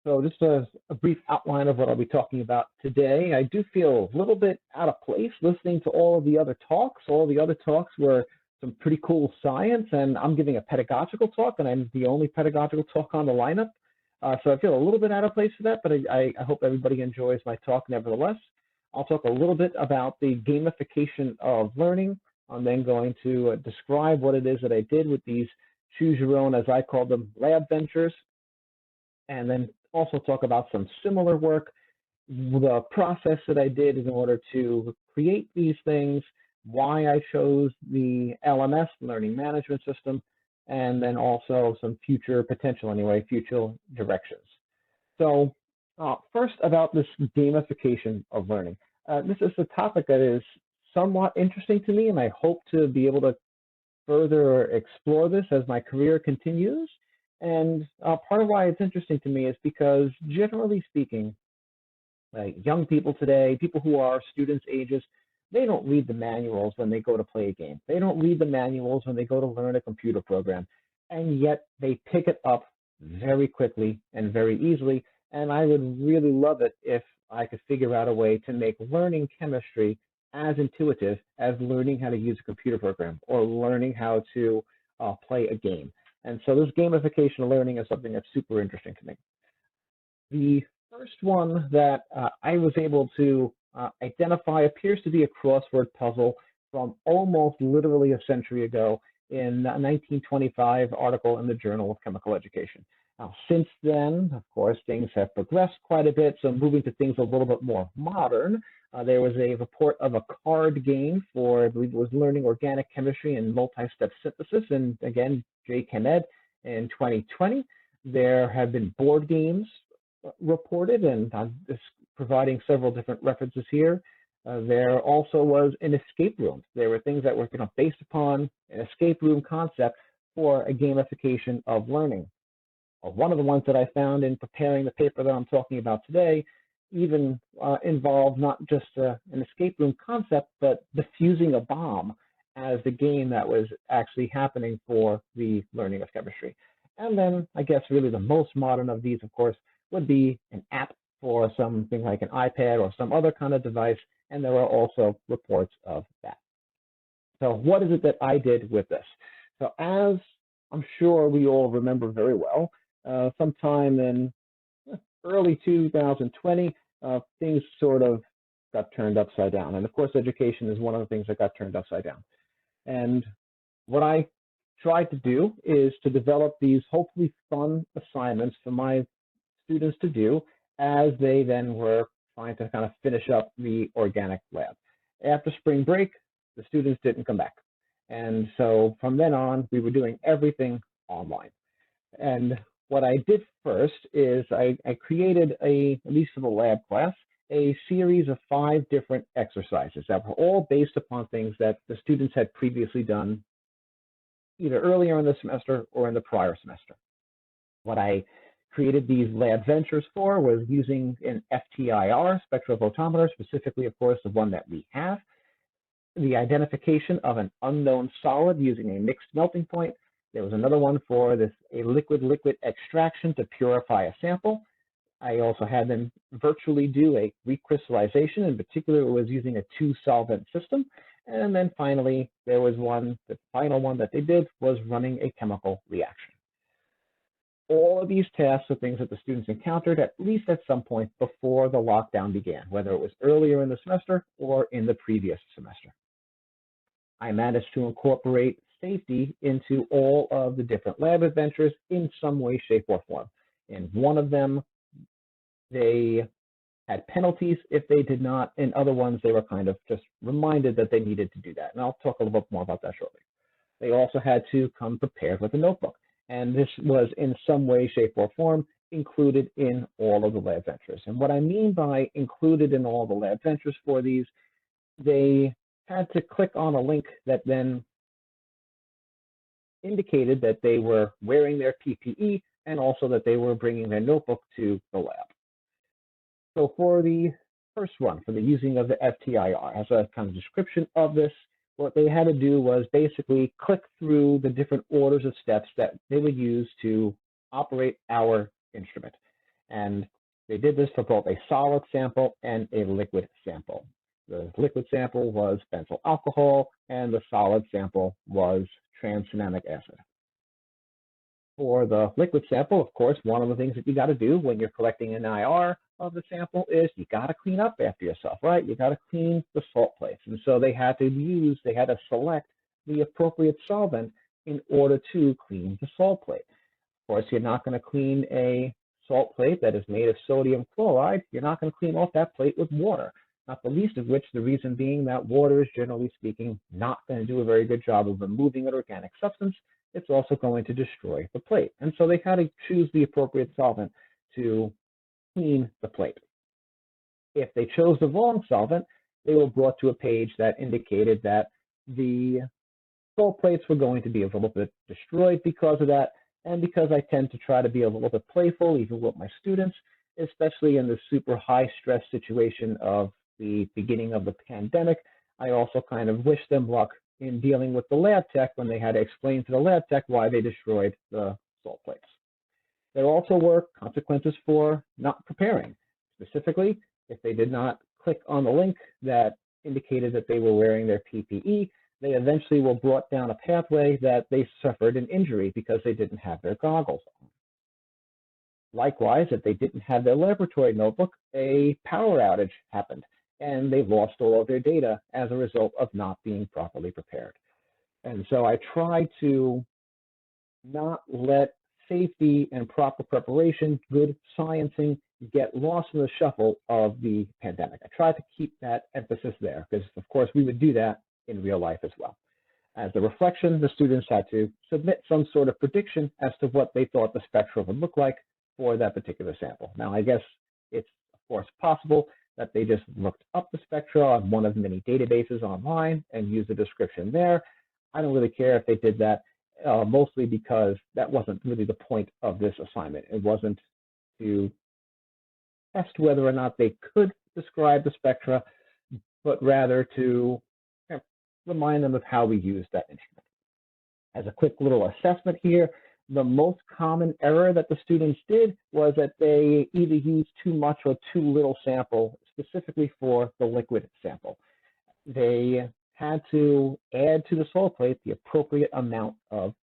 So just a brief outline of what I'll be talking about today. I do feel a little bit out of place listening to all of the other talks. All the other talks were some pretty cool science, and I'm giving a pedagogical talk, and I'm the only pedagogical talk on the lineup. So I feel a little bit out of place for that, but I hope everybody enjoys my talk nevertheless. I'll talk a little bit about the gamification of learning. I'm then going to describe what it is that I did with these choose your own, as I call them, lab ventures, and then also talk about some similar work, the process that I did in order to create these things, why I chose the LMS, Learning Management System, and then also some future potential, future directions. So first about this gamification of learning. This is a topic that is somewhat interesting to me, and I hope to be able to further explore this as my career continues. And part of why it's interesting to me is because, generally speaking, young people today, people who are students' ages, they don't read the manuals when they go to play a game. They don't read the manuals when they go to learn a computer program. And yet they pick it up very quickly and very easily. And I would really love it if I could figure out a way to make learning chemistry as intuitive as learning how to use a computer program or learning how to play a game. And so this gamification of learning is something that's super interesting to me. The first one that I was able to identify appears to be a crossword puzzle from almost literally a century ago in a 1925 article in the Journal of Chemical Education. Now, since then, of course, things have progressed quite a bit. So moving to things a little bit more modern, there was a report of a card game for, I believe it was learning organic chemistry and multi-step synthesis, and again, J. Chem Ed in 2020. There have been board games reported, and I'm just providing several different references here. There also was an escape room. There were things that were based upon an escape room concept for a gamification of learning. One of the ones that I found in preparing the paper that I'm talking about today even involved not just an escape room concept, but defusing a bomb as the game that was actually happening for the learning of chemistry. And then I guess really the most modern of these, of course, would be an app for something like an iPad or some other kind of device, and there are also reports of that. So what is it that I did with this? So as I'm sure we all remember very well, sometime in early 2020, things sort of got turned upside down. And of course, education is one of the things that got turned upside down. And what I tried to do is to develop these hopefully fun assignments for my students to do as they then were trying to kind of finish up the organic lab. After spring break, the students didn't come back. And so from then on, we were doing everything online. And what I did first is I created at least for the lab class, a series of 5 different exercises that were all based upon things that the students had previously done either earlier in the semester or in the prior semester. What I created these lab ventures for was using an FTIR spectrophotometer, specifically, of course, the one that we have, the identification of an unknown solid using a mixed melting point. There was another one for a liquid-liquid extraction to purify a sample. I also had them virtually do a recrystallization. In particular, it was using a 2-solvent system. And then finally, there was the final one that they did was running a chemical reaction. All of these tasks are things that the students encountered at least at some point before the lockdown began, whether it was earlier in the semester or in the previous semester. I managed to incorporate safety into all of the different lab adventures in some way, shape, or form. In one of them, they had penalties if they did not. In other ones, they were kind of just reminded that they needed to do that. And I'll talk a little bit more about that shortly. They also had to come prepared with a notebook. And this was in some way, shape, or form included in all of the lab ventures. And what I mean by included in all the lab ventures for these, they had to click on a link that then indicated that they were wearing their PPE and also that they were bringing their notebook to the lab. So for the first one, for the using of the FTIR, as a kind of description of this, what they had to do was basically click through the different orders of steps that they would use to operate our instrument. And they did this for both a solid sample and a liquid sample. The liquid sample was benzyl alcohol, and the solid sample was tranexamic acid. For the liquid sample, of course, one of the things that you got to do when you're collecting an IR of the sample is you got to clean up after yourself, right? You got to clean the salt plates. And so they had to select the appropriate solvent in order to clean the salt plate. Of course, you're not going to clean a salt plate that is made of sodium chloride. You're not going to clean off that plate with water, not the least of which the reason being that water is, generally speaking, not going to do a very good job of removing an organic substance. It's also going to destroy the plate. And so they had to choose the appropriate solvent to clean the plate. If they chose the wrong solvent, they were brought to a page that indicated that the salt plates were going to be a little bit destroyed because of that. And because I tend to try to be a little bit playful, even with my students, especially in the super high stress situation of the beginning of the pandemic, I also kind of wish them luck in dealing with the lab tech when they had to explain to the lab tech why they destroyed the salt plates. There also were consequences for not preparing. Specifically, if they did not click on the link that indicated that they were wearing their PPE, they eventually were brought down a pathway that they suffered an injury because they didn't have their goggles on. Likewise, if they didn't have their laboratory notebook, a power outage happened, and they lost all of their data as a result of not being properly prepared. And so I try to not let safety and proper preparation, good sciencing, get lost in the shuffle of the pandemic. I try to keep that emphasis there because, of course, we would do that in real life as well. As a reflection, the students had to submit some sort of prediction as to what they thought the spectra would look like for that particular sample. Now, I guess it's, of course, possible that they just looked up the spectra on one of many databases online and used a description there. I don't really care if they did that, mostly because that wasn't really the point of this assignment. It wasn't to test whether or not they could describe the spectra, but rather to remind them of how we use that instrument. As a quick little assessment here, the most common error that the students did was that they either used too much or too little sample, specifically for the liquid sample. They had to add to the salt plate the appropriate amount of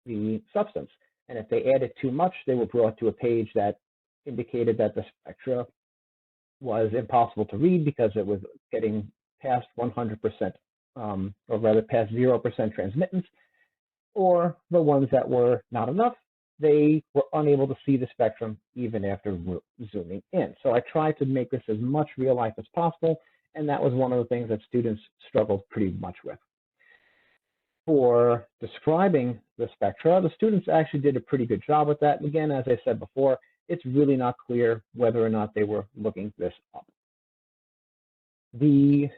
the substance. And if they added too much, they were brought to a page that indicated that the spectra was impossible to read because it was getting past 100%, or rather past 0% transmittance, or the ones that were not enough, they were unable to see the spectrum even after zooming in. So I tried to make this as much real life as possible, and that was one of the things that students struggled pretty much with. For describing the spectra, the students actually did a pretty good job with that. And again, as I said before, it's really not clear whether or not they were looking this up. The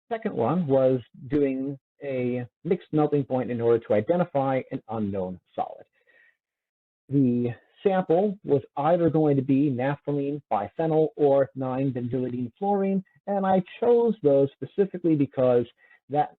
second one was doing a mixed melting point in order to identify an unknown solid. The sample was either going to be naphthalene biphenyl or 9-benzylidene fluorine, and I chose those specifically because that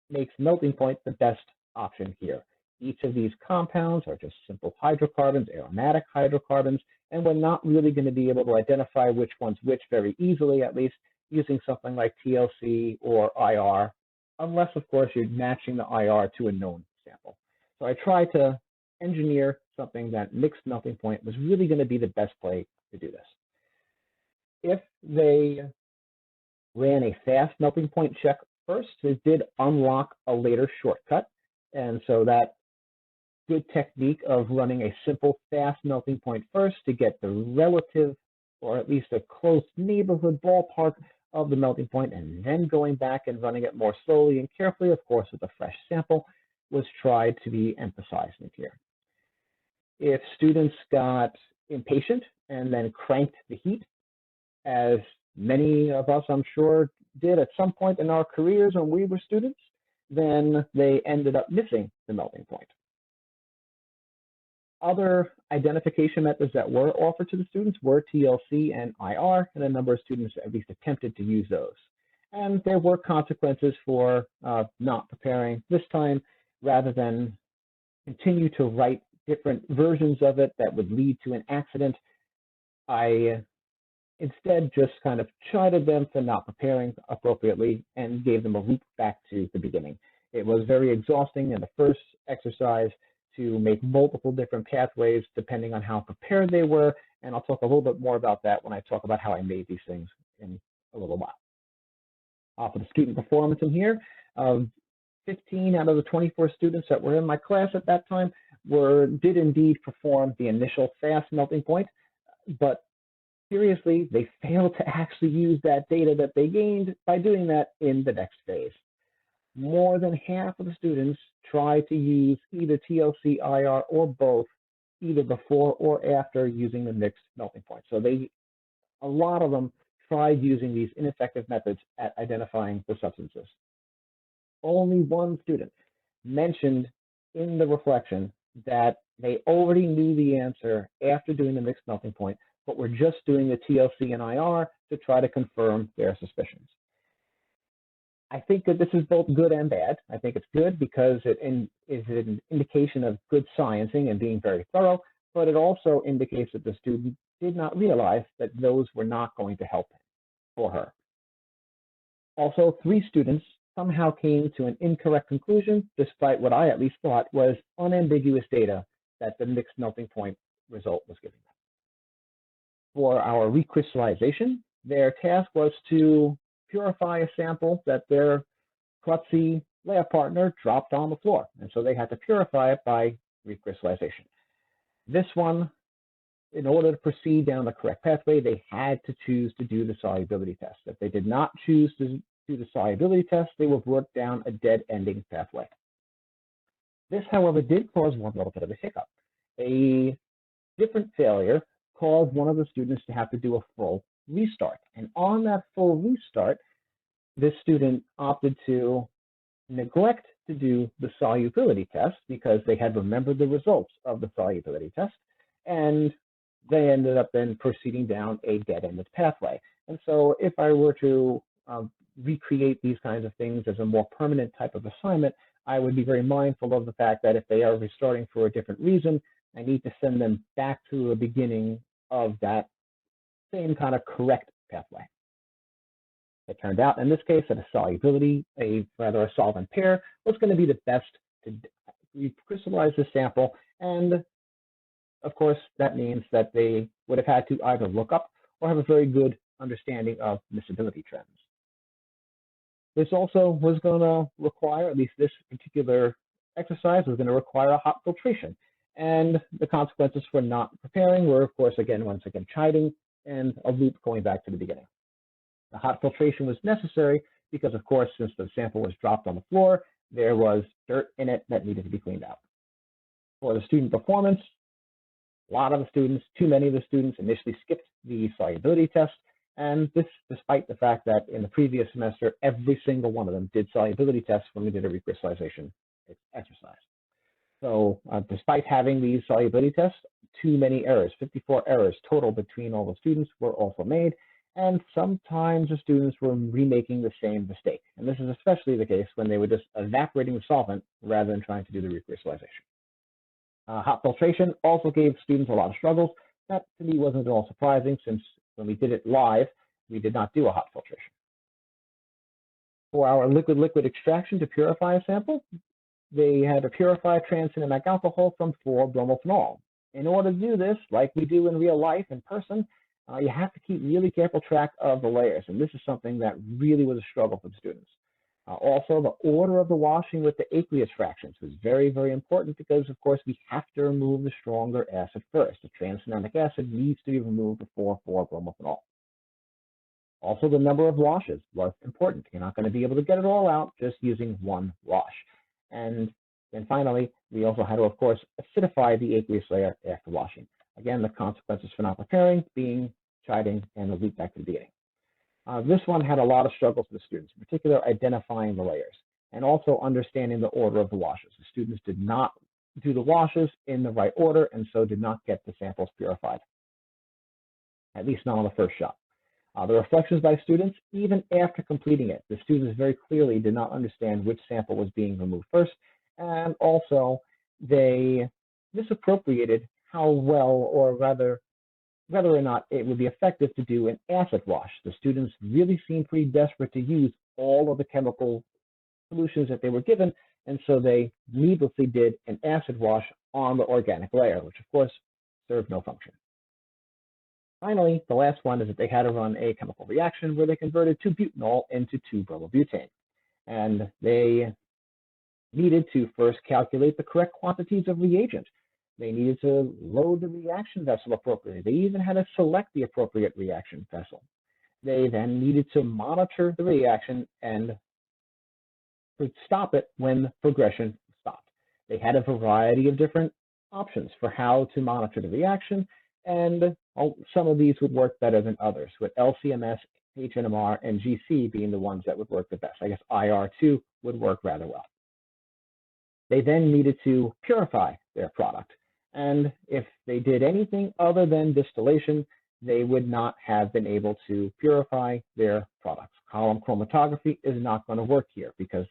makes melting point the best option here. Each of these compounds are just simple hydrocarbons, aromatic hydrocarbons, and we're not really going to be able to identify which one's which very easily, at least using something like TLC or IR, unless, of course, you're matching the IR to a known sample. So I tried to engineer something that mixed melting point was really going to be the best way to do this. If they ran a fast melting point check first, it did unlock a later shortcut. And so that good technique of running a simple fast melting point first to get the relative, or at least a close neighborhood ballpark of the melting point, and then going back and running it more slowly and carefully, of course, with a fresh sample, was tried to be emphasized in here. If students got impatient and then cranked the heat, as many of us, I'm sure, did at some point in our careers when we were students, then they ended up missing the melting point. Other identification methods that were offered to the students were TLC and IR, and a number of students at least attempted to use those. And there were consequences for not preparing this time, rather than continue to write different versions of it that would lead to an accident, I instead just kind of chided them for not preparing appropriately and gave them a loop back to the beginning. It was very exhausting in the first exercise to make multiple different pathways depending on how prepared they were, and I'll talk a little bit more about that when I talk about how I made these things in a little while. For the student performance in here, 15 out of the 24 students that were in my class at that time did indeed perform the initial fast melting point, but seriously, they failed to actually use that data that they gained by doing that in the next phase. More than half of the students tried to use either TLC, IR, or both, either before or after using the mixed melting point. So a lot of them tried using these ineffective methods at identifying the substances. Only one student mentioned in the reflection that they already knew the answer after doing the mixed melting point, but were just doing the TLC and IR to try to confirm their suspicions. I think that this is both good and bad. I think it's good because it is an indication of good sciencing and being very thorough, but it also indicates that the student did not realize that those were not going to help him or her. Also, 3 students somehow came to an incorrect conclusion, despite what I at least thought was unambiguous data that the mixed melting point result was giving them. For our recrystallization, their task was to purify a sample that their klutzy lab partner dropped on the floor, and so they had to purify it by recrystallization. This one, in order to proceed down the correct pathway, they had to choose to do the solubility test. If they did not choose to do the solubility test, they would work down a dead-ending pathway. This, however, did cause one little bit of a hiccup. A different failure caused one of the students to have to do a full restart. And on that full restart, this student opted to neglect to do the solubility test because they had remembered the results of the solubility test, and they ended up then proceeding down a dead-ended pathway. And so if I were to recreate these kinds of things as a more permanent type of assignment, I would be very mindful of the fact that if they are restarting for a different reason, I need to send them back to the beginning of that same kind of correct pathway. It turned out in this case that a solvent pair was going to be the best to recrystallize the sample, and of course that means that they would have had to either look up or have a very good understanding of miscibility trends. This also was going to require, at least this particular exercise was going to require a hot filtration, and the consequences for not preparing were, of course, once again chiding and a loop going back to the beginning. The hot filtration was necessary because, of course, since the sample was dropped on the floor, there was dirt in it that needed to be cleaned out. For the student performance, a lot of the students, too many of the students initially skipped the solubility test, and this despite the fact that in the previous semester, every single one of them did solubility tests when we did a recrystallization exercise. So despite having these solubility tests, too many errors, 54 errors total between all the students were also made, and sometimes the students were remaking the same mistake. And this is especially the case when they were just evaporating the solvent rather than trying to do the recrystallization. Hot filtration also gave students a lot of struggles. That to me wasn't at all surprising, since when we did it live, we did not do a hot filtration. For our liquid-liquid extraction to purify a sample, they had to purify tranexamic alcohol from 4-bromophenol. In order to do this, like we do in real life in person, you have to keep really careful track of the layers, and this is something that really was a struggle for the students. Also, the order of the washing with the aqueous fractions was very, very important because, of course, we have to remove the stronger acid first. The tranexamic acid needs to be removed before 4-bromophenol. Also, the number of washes was important. You're not going to be able to get it all out just using one wash. And then finally, we also had to, of course, acidify the aqueous layer after washing. Again, the consequences for not preparing being chiding and the loop back to the beginning. This one had a lot of struggles for the students, in particular identifying the layers and also understanding the order of the washes. The students did not do the washes in the right order and so did not get the samples purified, at least not on the first shot. The reflections by students, even after completing it, the students very clearly did not understand which sample was being removed first, and also they misappropriated how well, or rather, whether or not it would be effective to do an acid wash. The students really seemed pretty desperate to use all of the chemical solutions that they were given, and so they needlessly did an acid wash on the organic layer, which of course served no function. Finally, the last one is that they had to run a chemical reaction where they converted 2-butanol into 2-bromobutane. And they needed to first calculate the correct quantities of reagent. They needed to load the reaction vessel appropriately. They even had to select the appropriate reaction vessel. They then needed to monitor the reaction and stop it when progression stopped. They had a variety of different options for how to monitor the reaction, and some of these would work better than others, with LCMS, HNMR, and GC being the ones that would work the best. I guess IR2 would work rather well. They then needed to purify their product, and if they did anything other than distillation, they would not have been able to purify their products. Column chromatography is not going to work here because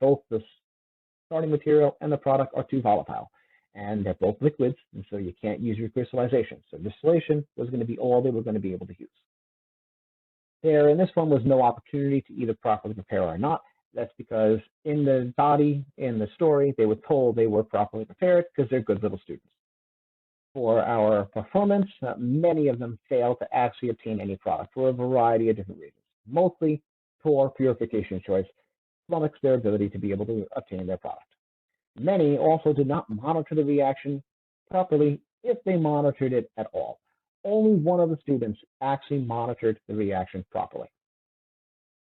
both the starting material and the product are too volatile, and they're both liquids, and so you can't use recrystallization. So distillation was going to be all they were going to be able to use. There, in this one, was no opportunity to either properly prepare or not. That's because in the body, in the story, they were told they were properly prepared because they're good little students. For our performance, many of them failed to actually obtain any product for a variety of different reasons. Mostly poor purification choice flummoxed their ability to be able to obtain their product. Many also did not monitor the reaction properly, if they monitored it at all. Only one of the students actually monitored the reaction properly.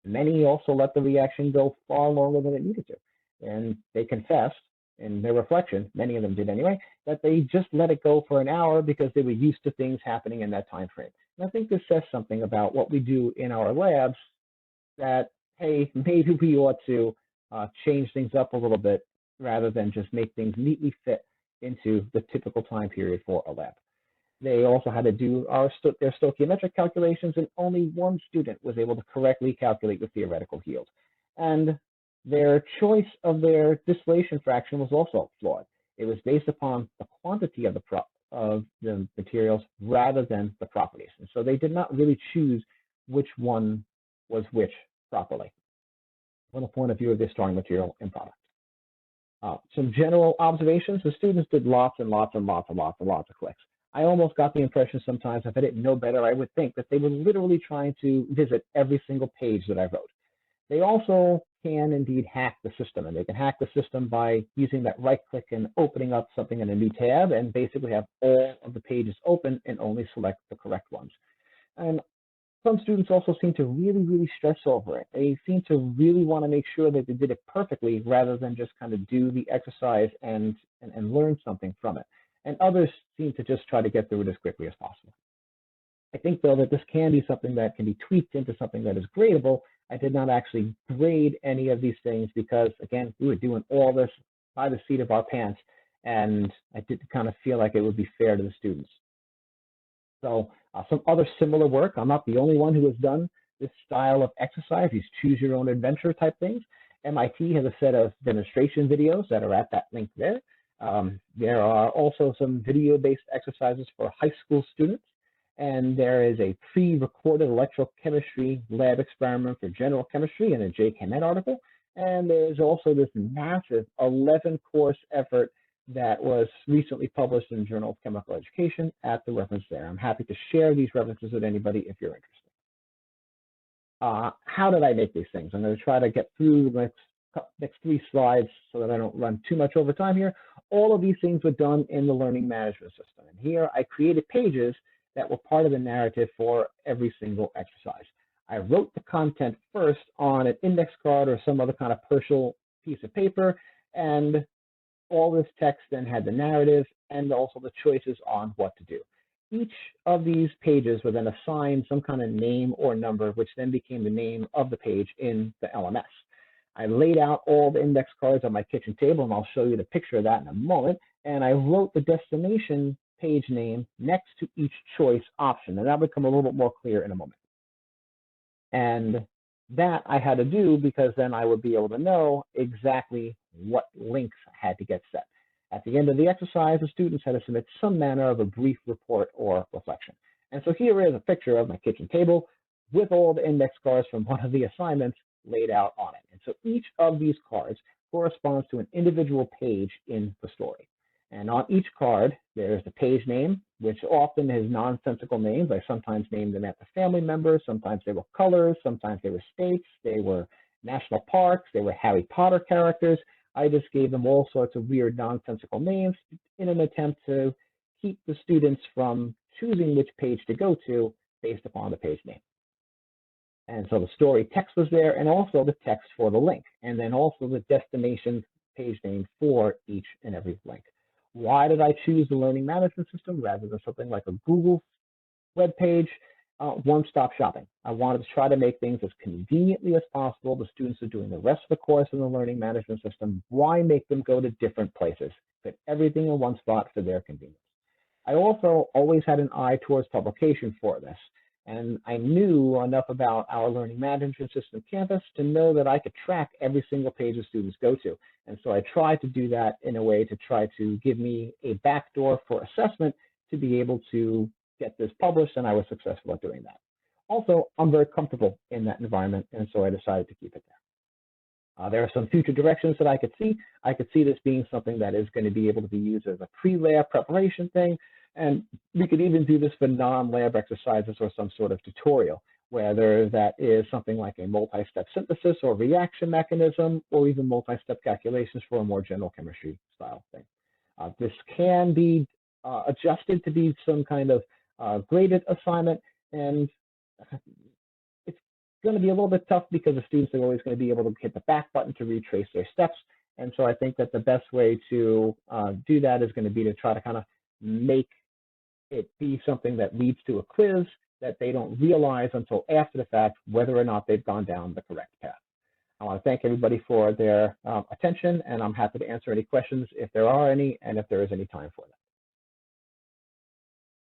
Many also let the reaction go far longer than it needed to, and they confessed in their reflection, many of them did anyway, that they just let it go for an hour because they were used to things happening in that time frame. And I think this says something about what we do in our labs, that, hey, maybe we ought to change things up a little bit rather than just make things neatly fit into the typical time period for a lab. They also had to do their stoichiometric calculations, and only one student was able to correctly calculate the theoretical yield. And their choice of their distillation fraction was also flawed. It was based upon the quantity of the materials rather than the properties. And so they did not really choose which one was which properly from the point of view of their starting material and product. Some general observations: the students did lots and lots and lots and lots and lots of clicks. I almost got the impression sometimes, if I didn't know better, I would think that they were literally trying to visit every single page that I wrote. They also can indeed hack the system, and they can hack the system by using that right click and opening up something in a new tab and basically have all of the pages open and only select the correct ones. And some students also seem to really stress over it. They seem to really want to make sure that they did it perfectly rather than just kind of do the exercise and learn something from it. And others seem to just try to get through it as quickly as possible. I think, though, that this can be something that can be tweaked into something that is gradable. I did not actually grade any of these things because, again, we were doing all this by the seat of our pants, and I did kind of feel like it would be fair to the students. So some other similar work. I'm not the only one who has done this style of exercise, these choose your own adventure type things. MIT has a set of demonstration videos that are at that link there. There are also some video-based exercises for high school students, and there is a pre-recorded electrochemistry lab experiment for general chemistry in a JChemEd article, and there's also this massive 11-course effort that was recently published in the Journal of Chemical Education at the reference there. I'm happy to share these references with anybody if you're interested. How did I make these things? I'm going to try to get through the next 3 slides so that I don't run too much over time here. All of these things were done in the learning management system. And here I created pages that were part of the narrative for every single exercise. I wrote the content first on an index card or some other kind of partial piece of paper, and all this text then had the narrative and also the choices on what to do. Each of these pages were then assigned some kind of name or number, which then became the name of the page in the LMS. I laid out all the index cards on my kitchen table, and I'll show you the picture of that in a moment. And I wrote the destination page name next to each choice option, and that would become a little bit more clear in a moment. And that I had to do because then I would be able to know exactly what links had to get set. At the end of the exercise, the students had to submit some manner of a brief report or reflection. And so here is a picture of my kitchen table with all the index cards from one of the assignments laid out on it. And so each of these cards corresponds to an individual page in the story. And on each card, there's the page name, which often has nonsensical names. I sometimes named them after family members. Sometimes they were colors. Sometimes they were states. They were national parks. They were Harry Potter characters. I just gave them all sorts of weird nonsensical names in an attempt to keep the students from choosing which page to go to based upon the page name. And so the story text was there, and also the text for the link, and then also the destination page name for each and every link. Why did I choose the learning management system rather than something like a Google web page? One-stop shopping. I wanted to try to make things as conveniently as possible. The students are doing the rest of the course in the learning management system. Why make them go to different places? Put everything in one spot for their convenience. I also always had an eye towards publication for this, and I knew enough about our learning management system campus to know that I could track every single page the students go to. And so I tried to do that in a way to try to give me a backdoor for assessment to be able to get this published, and I was successful at doing that. Also, I'm very comfortable in that environment, and so I decided to keep it there. There are some future directions that I could see. I could see this being something that is going to be able to be used as a pre-lab preparation thing, and we could even do this for non-lab exercises or some sort of tutorial, whether that is something like a multi-step synthesis or reaction mechanism, or even multi-step calculations for a more general chemistry style thing. This can be adjusted to be some kind of graded assignment, and it's going to be a little bit tough because the students are always going to be able to hit the back button to retrace their steps. And so I think that the best way to do that is going to be to try to kind of make it be something that leads to a quiz that they don't realize until after the fact whether or not they've gone down the correct path. I want to thank everybody for their attention, and I'm happy to answer any questions if there are any, and if there is any time for them.